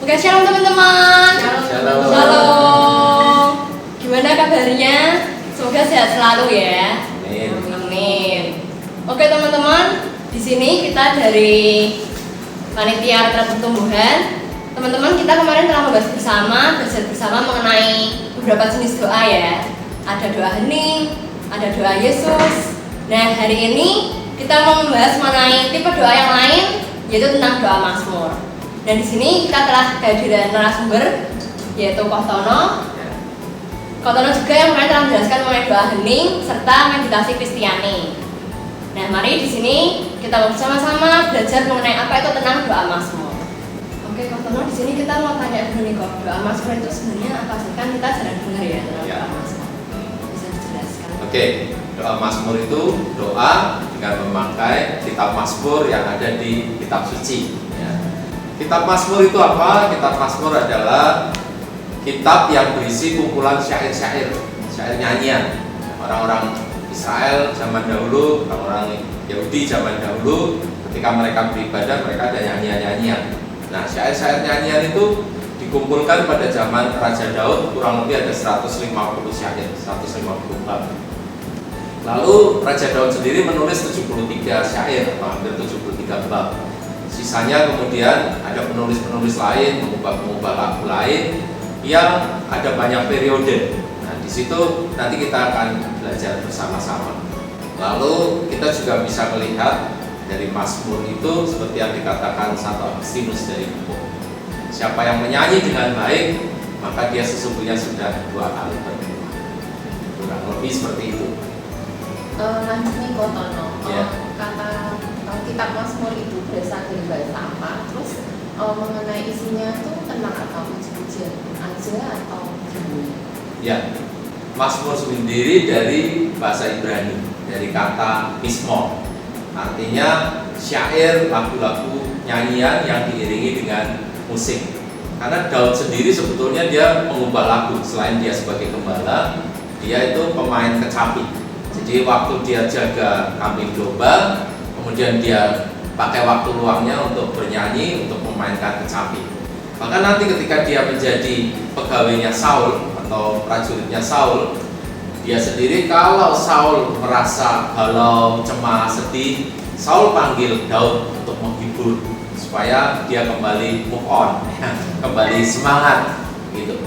Oke, shalom teman-teman. Shalom. Shalom. Gimana kabarnya? Semoga sehat selalu ya. Amin. Amin. Oke teman-teman, di sini kita dari Panitia Retret Pertumbuhan. Teman-teman, kita kemarin telah belajar bersama mengenai beberapa jenis doa ya. Ada doa hening, ada doa Yesus. Nah, hari ini kita mau membahas mengenai tipe doa yang lain, yaitu tentang doa Mazmur. Dan di sini kita telah kehadiran narasumber, yaitu Kohtono. Kohtono juga yang kemarin telah menjelaskan mengenai doa hening serta meditasi Kristiani. Nah, mari di sini kita bersama-sama belajar mengenai apa itu tentang doa Mazmur. Oke, Kohtono, di sini kita mau tanya dulu nih, kok doa Mazmur itu sebenarnya apa sih? Kan kita jarang dengar ya tentang doa Mazmur. Bisa dijelaskan? Oke, doa Mazmur itu doa dengan memakai kitab Mazmur yang ada di kitab suci. Ya. Kitab Mazmur itu apa? Kitab Mazmur adalah kitab yang berisi kumpulan syair-syair, syair nyanyian. Orang-orang Israel zaman dahulu, orang-orang Yahudi zaman dahulu, ketika mereka beribadah, mereka ada nyanyian-nyanyian. Nah, syair-syair nyanyian itu dikumpulkan pada zaman Raja Daud, kurang lebih ada 150 syair, 150 bab. Lalu Raja Daud sendiri menulis 73 syair, atau hampir 73 bab. Sisanya kemudian ada penulis-penulis lain, mengubah lagu lain yang ada banyak periode. Nah, di situ nanti kita akan belajar bersama-sama. Lalu kita juga bisa melihat dari Mazmur itu seperti yang dikatakan Santo Agustinus dari Hippo. Siapa yang menyanyi dengan baik, maka dia sesungguhnya sudah 2 kali berdoa. Kurang lebih seperti itu. Lanjut nih Kohtono, Ya. kata kitab Mazmur itu berasal dari bahasa apa? Terus mengenai isinya tuh tentang apa? Puji-pujian aja atau gimana? Ya, Mazmur sendiri dari bahasa Ibrani, dari kata mismor, artinya syair, lagu-lagu, nyanyian yang diiringi dengan musik. Karena Daud sendiri sebetulnya dia mengubah lagu, selain dia sebagai gembala, dia itu pemain kecapi. Jadi waktu dia jaga kambing domba, kemudian dia pakai waktu luangnya untuk bernyanyi, untuk memainkan kecapi. Maka nanti ketika dia menjadi pegawainya Saul atau prajuritnya Saul, dia sendiri kalau Saul merasa galau, cemas, sedih, Saul panggil Daud untuk menghibur supaya dia kembali move on, kembali semangat, gitu.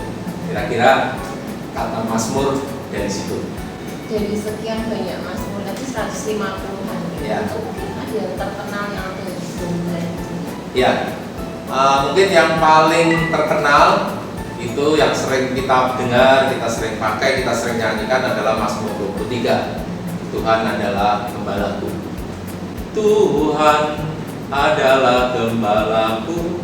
Kira-kira kata Mazmur dari situ. Dari sekian banyak Mazmur tadi 150-an Ya. itu mungkin ada yang terkenal yang ada di dunia. Ya, mungkin yang paling terkenal itu yang sering kita dengar, kita sering pakai, kita sering nyanyikan adalah Mazmur 23. Tuhan adalah gembalaku. Tuhan adalah gembalaku,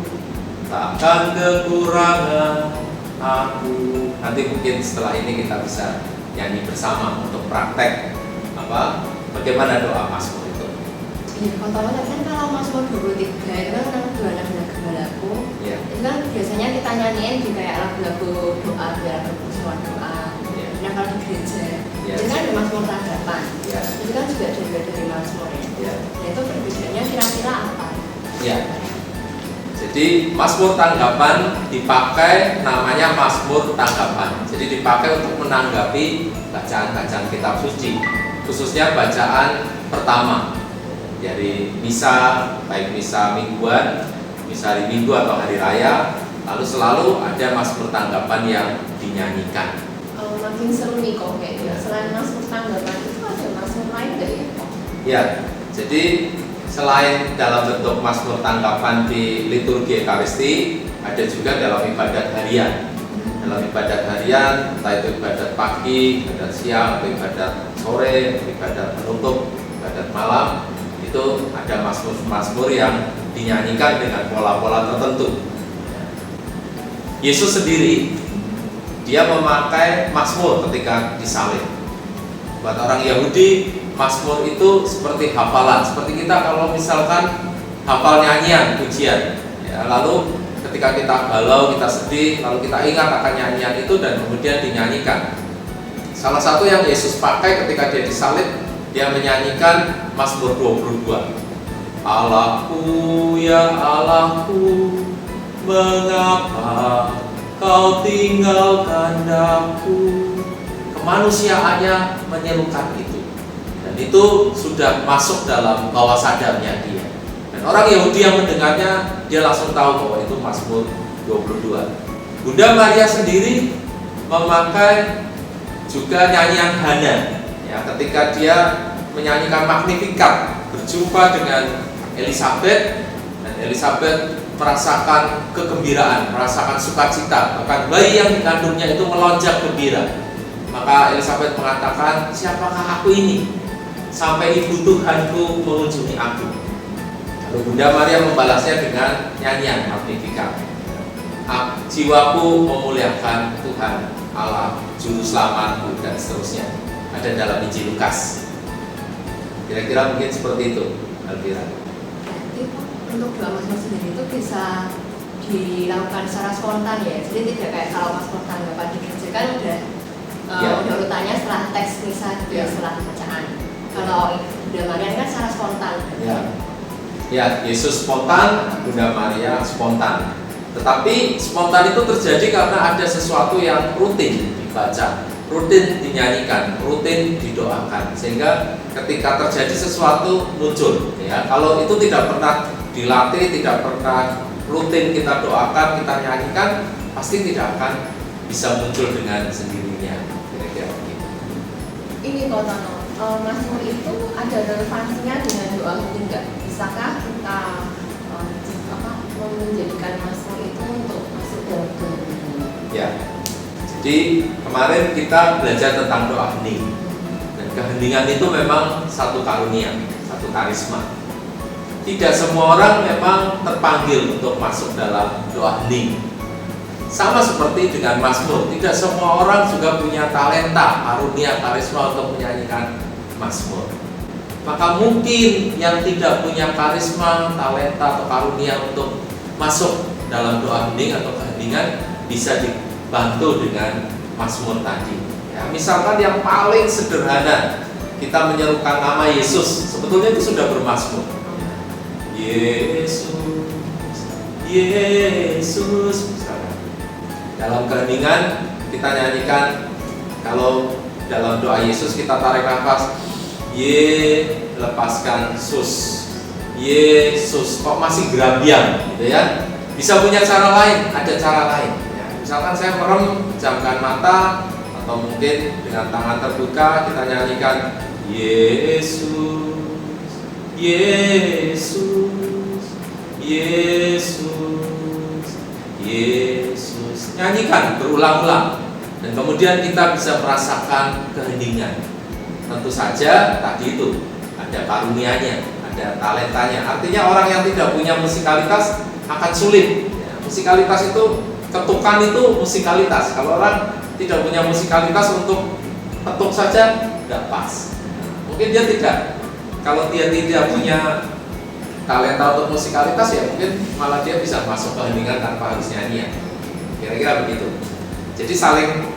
takkan kekurangan aku. Nanti mungkin setelah ini kita bisa nyanyi bersama untuk praktek bagaimana doa Mazmur itu. Iya, Kohtono tadi kan kalau Mazmur 23 itu kan tentang Tuhan adalah gembalaku. Ya. Itu kan biasanya kita nyanyiin di kayak lagu-lagu doa, biar permusuhan doa. Ya. Nah, kalau di gereja, Ya. itu kan ada Mazmur tanggapan. Ya. Itu kan juga dari Mazmur ya. Ya. Nah, itu perbedaannya kira-kira apa? Ya. Jadi Mazmur tanggapan dipakai namanya Mazmur tanggapan. Jadi dipakai untuk menanggapi bacaan-bacaan kitab suci, khususnya bacaan pertama dari misa, baik misa mingguan, misa hari Minggu atau hari raya, lalu selalu ada Mazmur tanggapan yang dinyanyikan. Makin seru nih kok kayaknya. Selain Mazmur tanggapan itu ada Mazmur lain nggak ya? Ya, jadi selain dalam bentuk Mazmur tanggapan di liturgi Ekaristi, ada juga dalam ibadat harian. Dalam ibadat harian, entah itu ibadat pagi, ibadat siang, atau ibadat sore, ibadat penutup, ibadat malam, itu ada Mazmur-Mazmur yang dinyanyikan dengan pola-pola tertentu. Yesus sendiri, dia memakai Mazmur ketika disalib. Buat orang Yahudi, Mazmur itu seperti hafalan, seperti kita kalau misalkan hafal nyanyian, pujian. Ya, lalu ketika kita galau, kita sedih, lalu kita ingat akan nyanyian itu dan kemudian dinyanyikan. Salah satu yang Yesus pakai ketika dia disalib, dia menyanyikan Mazmur 22. Allahku ya Allahku, mengapa kau tinggalkan aku. Kemanusiaannya menyerukan itu, dan itu sudah masuk dalam bawah sadarnya dia. Dan orang Yahudi yang mendengarnya, dia langsung tahu bahwa itu Mazmur 22. Bunda Maria sendiri memakai juga nyanyian Hana, ya, ketika dia menyanyikan Magnificat berjumpa dengan Elizabeth, dan Elizabeth merasakan kegembiraan, merasakan sukacita, bahkan bayi yang dikandungnya itu melonjak gembira. Maka Elizabeth mengatakan, siapakah aku ini sampai ibu Tuhanku mengunjungi aku. Lalu Bunda Maria membalasnya dengan nyanyian Magnificat. Jiwaku memuliakan Tuhan Allah Juru Selamatku, dan seterusnya. Ada dalam Injil Lukas. Kira-kira mungkin seperti itu, Elvira. Jadi untuk doa Mazmur sendiri itu bisa dilakukan secara spontan ya. Jadi tidak kayak kalau Mas spontan Bapak dikerjakan udah urutannya setelah teks misa gitu ya, setelah bacaan. Kalau Bunda Maria kan secara spontan. Ya, Yesus spontan, Bunda Maria spontan. Tetapi spontan itu terjadi karena ada sesuatu yang rutin dibaca, rutin dinyanyikan, rutin didoakan, sehingga ketika terjadi sesuatu muncul. Ya, kalau itu tidak pernah dilatih, tidak pernah rutin kita doakan, kita nyanyikan, pasti tidak akan bisa muncul dengan sendirinya. Kira-kira begitu. Ini Kak Tono, Mazmur itu ada relevansinya dengan doa mungkin nggak? Bisakah kita menjadikan Mazmur itu untuk masuk dalam kehidupan? Ya, jadi kemarin kita belajar tentang doa hening, dan keheningan itu memang satu karunia, satu karisma. Tidak semua orang memang terpanggil untuk masuk dalam doa hening. Sama seperti dengan Mazmur, tidak semua orang juga punya talenta, karunia, karisma untuk menyanyikan Mazmur. Maka mungkin yang tidak punya karisma, talenta, atau karunia untuk masuk dalam doa hening atau keheningan bisa dibantu dengan Mazmur tadi. Ya, misalkan yang paling sederhana, kita menyerukan nama Yesus, sebetulnya itu sudah bermazmur. Yesus, Yesus, misalkan. Dalam keheningan kita nyanyikan, kalau dalam doa Yesus kita tarik nafas, lepaskan sus. Yesus, kok masih gerabian gitu ya. Bisa punya cara lain, ada cara lain ya. Misalkan saya merem, pejamkan mata, atau mungkin dengan tangan terbuka kita nyanyikan Yesus, Yesus, Yesus, Yesus. Nyanyikan berulang-ulang, dan kemudian kita bisa merasakan keheningan. Tentu saja tadi itu ada karunianya, ada talentanya. Artinya orang yang tidak punya musikalitas akan sulit. Ya, musikalitas itu, ketukan itu musikalitas. Kalau orang tidak punya musikalitas, untuk ketuk saja tidak pas. Mungkin dia tidak. Kalau dia tidak punya talenta untuk musikalitas, ya mungkin malah dia bisa masuk ke heningan tanpa harus nyanyi. Ya. Kira-kira begitu. Jadi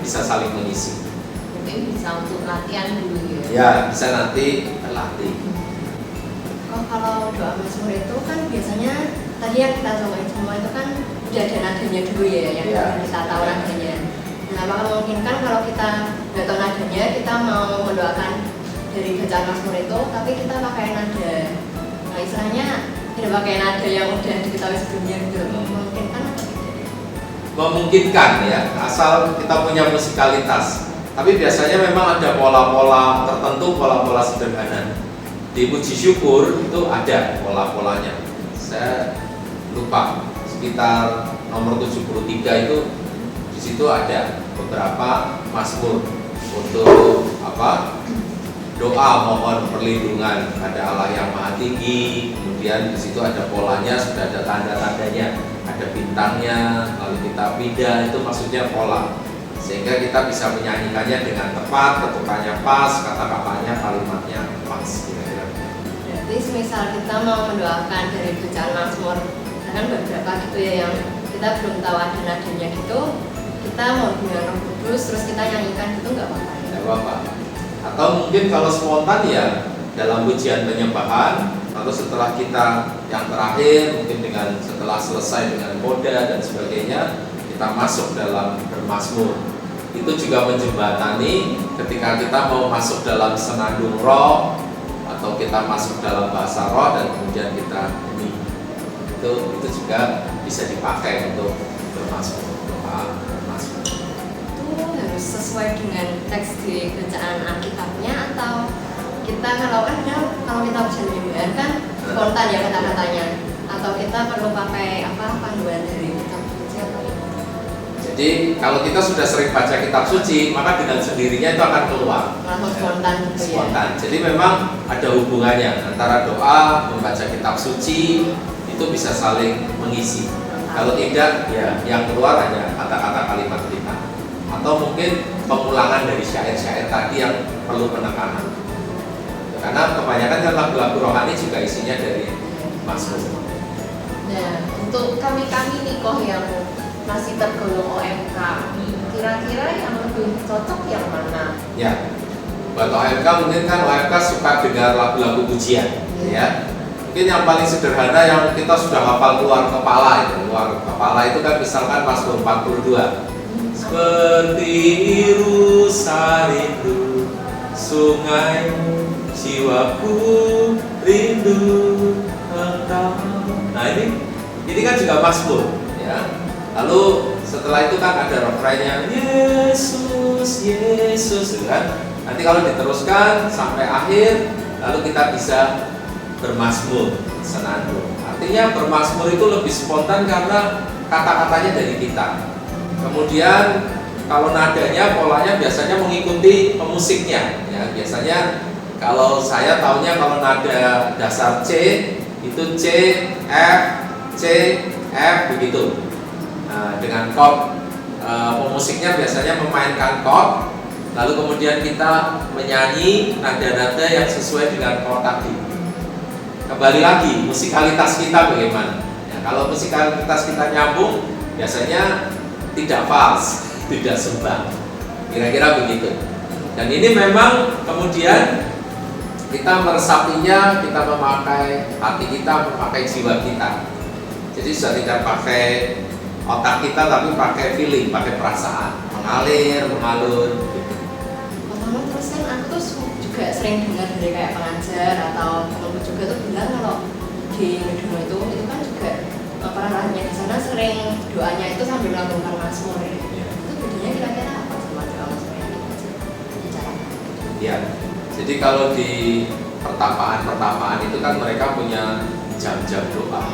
bisa saling mengisi. Mungkin bisa untuk latihan dulu ya. Ya, bisa nanti terlatih. Kalau doa Mazmur itu kan biasanya tadi yang kita cobain semua itu kan udah ada nadanya dulu ya, yang kita tahu nadanya. Nah, apakah memungkinkan kalau kita nggak tahu nadanya, kita mau mendoakan dari bacaan Mazmur itu, tapi kita pakai nada, nah istilahnya tidak pakai nada yang udah diketahui sebelumnya gitu, memungkinkan atau tidak? Memungkinkan ya, asal kita punya musikalitas. Tapi biasanya memang ada pola-pola tertentu, pola-pola sederhana. Di puji syukur itu ada pola-polanya. Saya lupa, sekitar nomor 73 itu di situ ada beberapa mazmur untuk doa mohon perlindungan pada Allah yang Maha Tinggi. Kemudian di situ ada polanya, sudah ada tanda-tandanya, ada bintangnya, lalu kita pindah, itu maksudnya pola. Sehingga kita bisa menyanyikannya dengan tepat, ketukannya pas, kata-katanya, kalimatnya pas. Berarti semisal kita mau mendoakan dari bacaan Mazmur, kan beberapa gitu ya yang kita belum tahu ada nadanya gitu, kita mau dengan Roh Kudus terus kita nyanyikan gitu nggak apa-apa? Nggak apa-apa. Atau mungkin kalau spontan ya dalam pujian penyembahan, lalu setelah kita yang terakhir mungkin dengan setelah selesai dengan koda dan sebagainya, kita masuk dalam bermazmur. Itu juga menjembatani ketika kita mau masuk dalam senandung roh atau kita masuk dalam bahasa roh dan kemudian kita ini. Itu juga bisa dipakai untuk bermazmur, doa bermazmur. Itu harus sesuai dengan teks di bacaan Alkitabnya, atau kita kalau kita baca mimbar kan spontan ya kata-katanya, atau kita perlu pakai panduan dari kitab suci atau Jadi kalau kita sudah sering baca kitab suci, maka dengan sendirinya itu akan keluar. langsung spontan gitu ya. Spontan. Jadi memang ada hubungannya antara doa, membaca kitab suci itu bisa saling mengisi. Kalau tidak, ya yang keluar hanya kata-kata kalimat kita, atau mungkin pengulangan dari syair-syair tadi yang perlu penekanan. Karena kebanyakan kan lagu-lagu rohani juga isinya dari mazmur. Nah, untuk kami nih kok yang masih tergolong OMK, kira-kira yang lebih cocok yang mana? Ya, buat OMK mungkin kan OMK suka dengar lagu-lagu pujian, ya. Mungkin yang paling sederhana yang kita sudah hafal keluar kepala itu kan misalkan Mazmur 42. Seperti rusa rindu sungai, jiwaku rindu engkau. Nah ini kan juga mazmur, ya. Lalu setelah itu kan ada refrainnya Yesus, Yesus, kan? Nanti kalau diteruskan sampai akhir, lalu kita bisa bermazmur, senandung. Artinya bermazmur itu lebih spontan karena kata-katanya dari kita. Kemudian kalau nadanya, polanya biasanya mengikuti pemusiknya, ya. Biasanya kalau saya taunya kalau nada dasar C itu C, F begitu. Nah, dengan chord pemusiknya biasanya memainkan chord, lalu kemudian kita menyanyi nada-nada yang sesuai dengan chord tadi. Kembali lagi musikalitas kita bagaimana? Ya, kalau musikalitas kita nyambung, biasanya tidak fals, tidak sembang. Kira-kira begitu. Dan ini memang kemudian kita meresapinya, kita memakai hati kita, memakai jiwa kita. Jadi sudah tidak pakai otak kita, tapi pakai feeling, pakai perasaan, mengalur gitu. Terus kan aku tuh juga sering dengar dari kayak pengajar atau temanku juga tuh bilang kalau di Medono itu kan juga perannya di sana sering doanya itu sambil melakukan mazmur ya. Itu bedanya kira-kira apa sama doa mazmur yang bicara? Ya, jadi kalau di pertapaan itu kan mereka punya jam-jam doa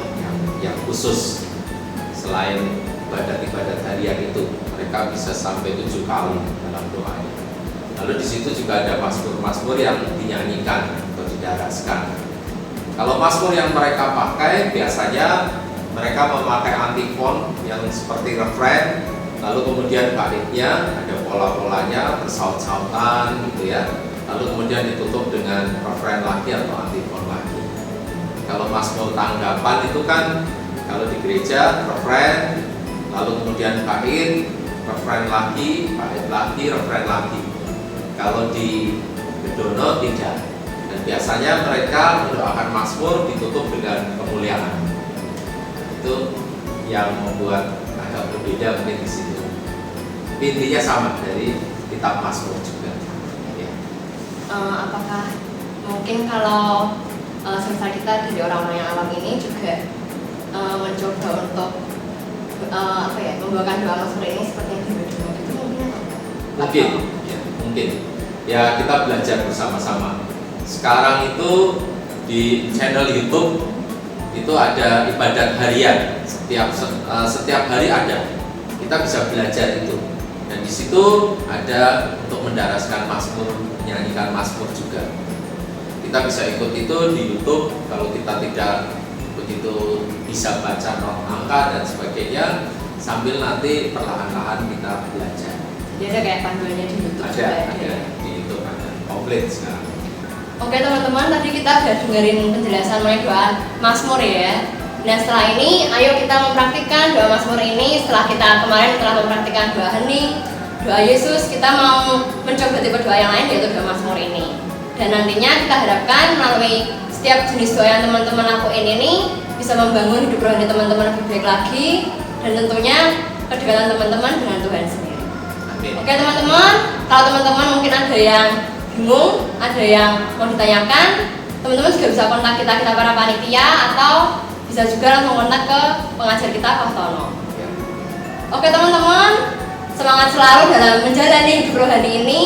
yang khusus. Selain ibadat harian itu, mereka bisa sampai 7 kali dalam doanya. Lalu di situ juga ada mazmur-mazmur yang dinyanyikan atau didaraskan. Kalau mazmur yang mereka pakai biasanya mereka memakai antifon yang seperti refrain, lalu kemudian baitnya ada pola-polanya bersaut-sautan gitu ya. Lalu kemudian ditutup dengan refrain lagi atau antifon lagi. Kalau mazmur tanggapan itu kan kalau di gereja refrain, lalu kemudian bait, refrain lagi, refrain lagi. Kalau di Medono tidak. Dan biasanya mereka mendoakan mazmur ditutup dengan kemuliaan. Itu yang membuat agak berbeda mungkin di situ. Intinya sama dari kitab mazmur juga. Ya. Apakah mungkin kalau selesai kita jadi orang-orang yang awam ini juga mencoba untuk membawakan doa mazmur ini seperti yang di Medono itu mungkin Mungkin. Ya kita belajar bersama-sama. Sekarang itu di channel YouTube itu ada ibadat harian, setiap hari ada. Kita bisa belajar itu. Dan di situ ada untuk mendaraskan mazmur, menyanyikan mazmur juga. Kita bisa ikut itu di YouTube. Kalau kita tidak begitu bisa baca not angka dan sebagainya, sambil nanti perlahan-lahan kita belajar. Jadi ada kayak panduannya di YouTube juga Ada di YouTube, ada komplit sekarang. Oke teman-teman, tadi kita udah dengerin penjelasan mengenai doa mazmur ya. Nah setelah ini, ayo kita mempraktikkan doa mazmur ini. Setelah kita kemarin telah mempraktikkan doa hening, doa Yesus, kita mau mencoba tipe doa yang lain yaitu doa mazmur ini. Dan nantinya kita harapkan melalui setiap jenis doa yang teman-teman lakuin ini, bisa membangun hidup rohani teman-teman lebih baik lagi, dan tentunya kedekatan teman-teman dengan Tuhan sendiri. Amin. Oke teman-teman, kalau teman-teman mungkin ada yang bingung, ada yang mau ditanyakan, teman-teman juga bisa kontak kita para panitia, atau bisa juga langsung kontak ke pengajar kita, Pak Tono. Ya. Oke teman-teman, semangat selalu dalam menjalani hidup rohani ini,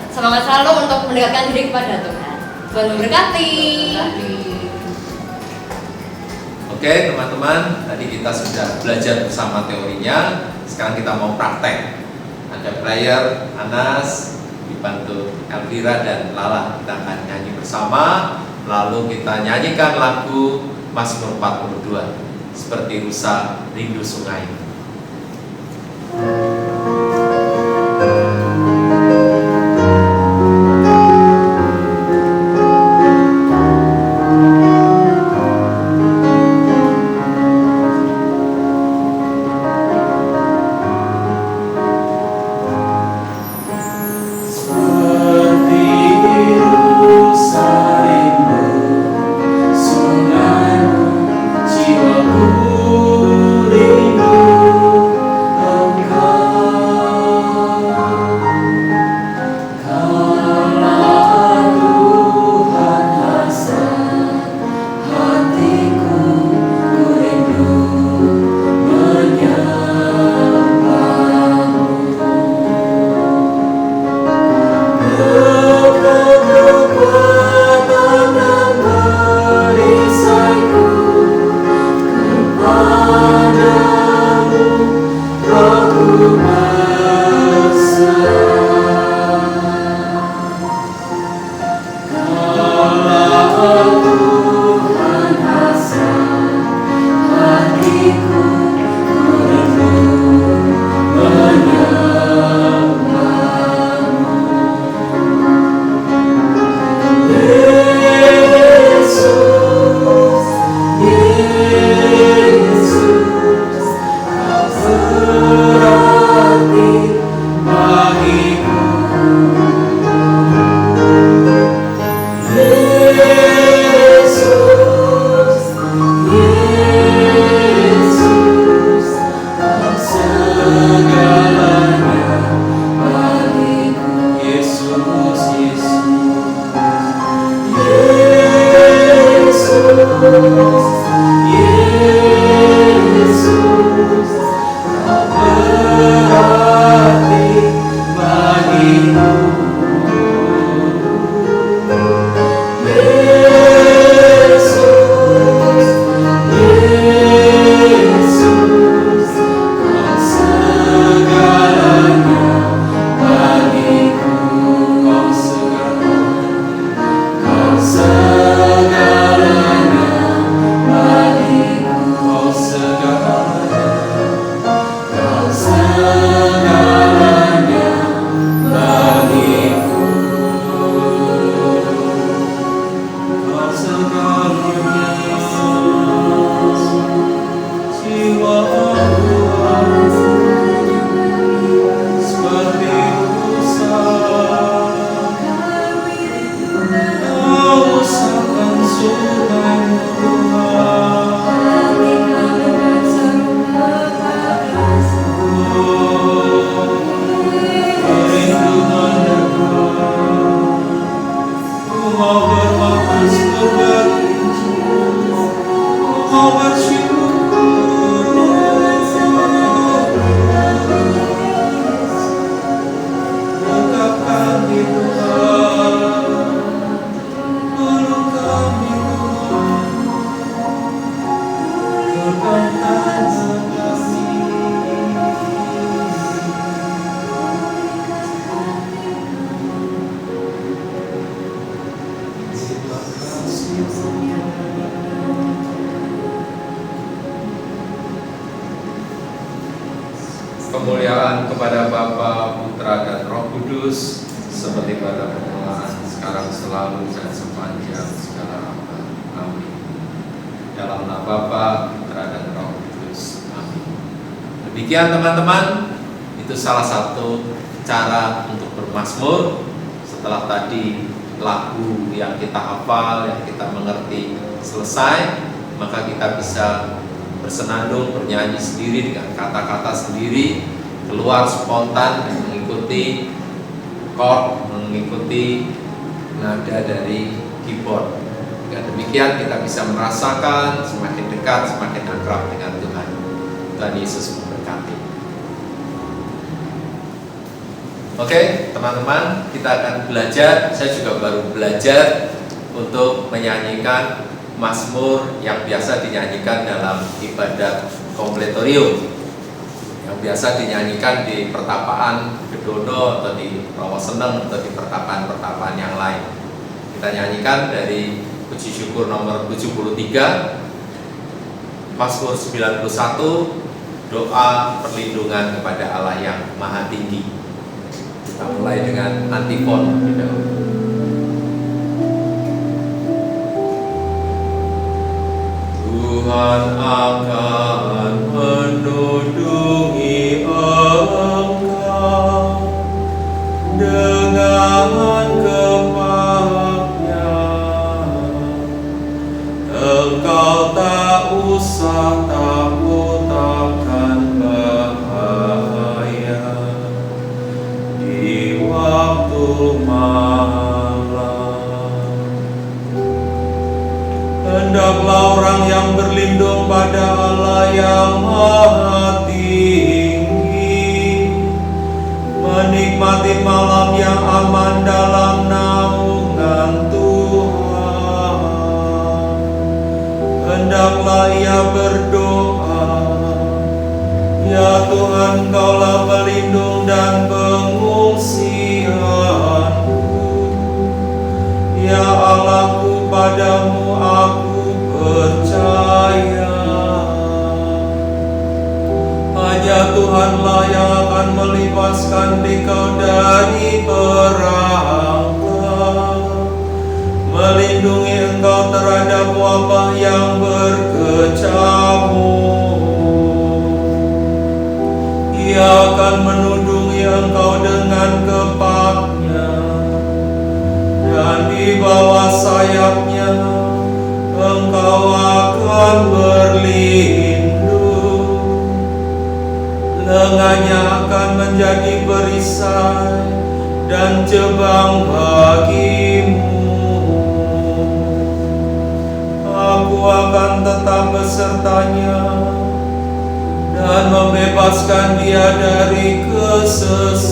semangat selalu untuk mendekatkan diri kepada Tuhan. Tuhan memberkati. Oke teman-teman, tadi kita sudah belajar bersama teorinya. Sekarang kita mau praktek. Ada player, Anas, dibantu Elvira dan Lala. Kita akan nyanyi bersama. Lalu kita nyanyikan lagu Mazmur 42, Seperti Rusa Rindu Sungai. Kemuliaan kepada Bapa, Putra, dan Roh Kudus, seperti pada permulaan, sekarang, selalu, dan sepanjang segala abad. Amin. Dalam nama Bapa, Putra, dan Roh Kudus. Amin. Demikian teman-teman, itu salah satu cara untuk bermazmur. Setelah tadi lagu yang kita hafal, yang kita mengerti selesai, maka kita bisa bersenandung, bernyanyi sendiri dengan kata-kata sendiri, keluar spontan dan mengikuti chord, mengikuti nada dari keyboard. Dengan demikian kita bisa merasakan semakin dekat, semakin akrab dengan Tuhan. Tuhan Yesus memberkati. Oke, teman-teman, kita akan belajar. Saya juga baru belajar untuk menyanyikan mazmur yang biasa dinyanyikan dalam ibadat kompletorium, yang biasa dinyanyikan di pertapaan Gedono atau di Rawa Seneng atau di pertapaan-pertapaan yang lain. Kita nyanyikan dari puji syukur nomor 73, mazmur 91, doa perlindungan kepada Allah yang Maha Tinggi. Kita mulai dengan antifon terlebih dahulu. Tuhan akan menundungi engkau dengan kepaknya. Engkau tak usah takut akan bahaya di waktu malam. Hendaklah orang yang berlindung pada Allah yang Maha Tinggi menikmati malam yang aman dalam naungan Tuhan. Hendaklah ia berdoa, ya Tuhan, Engkaulah pelindung dan pengungsianku. Ya Allahku, padamu aku percaya. Hanya Tuhanlah yang akan melepaskan engkau dari perangkap, melindungi engkau terhadap wabah yang berkecamuk. Ia akan menundungi engkau dengan kepaknya, dan di bawah sayapnya engkau akan berlindung. Lengannya akan menjadi perisai dan jebang bagimu. Aku akan tetap besertanya dan membebaskan dia dari kesesatan,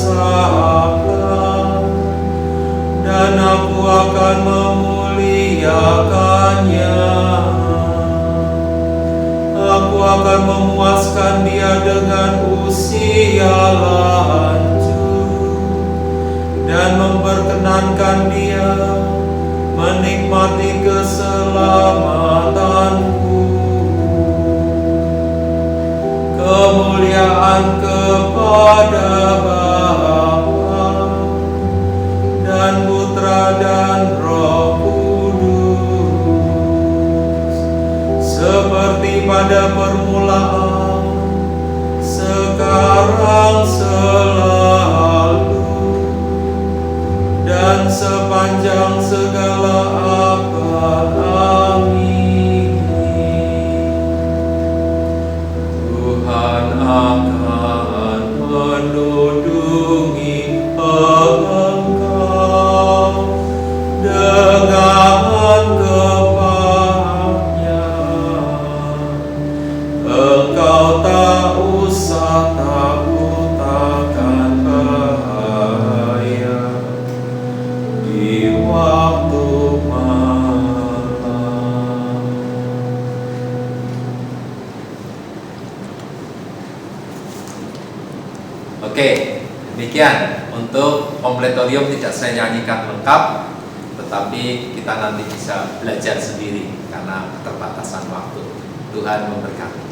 dan aku akan memuliakannya. Aku akan memuaskan dia dengan usia lanjut dan memperkenankan dia menikmati keselamatanku. Kemuliaan kepada Bapa dan Putra dan Roh Kudus, seperti pada permulaan, sekarang, selalu, dan sepanjang segala abad. Amin. Tuhan akan menundungi engkau dengan kepaknya. Engkau tak usah takut akan bahaya di waktu malam. Oke, demikian untuk kompletorium tidak saya nyanyikan lengkap, tetapi kita nanti bisa belajar sendiri karena keterbatasan waktu. Tuhan memberkati.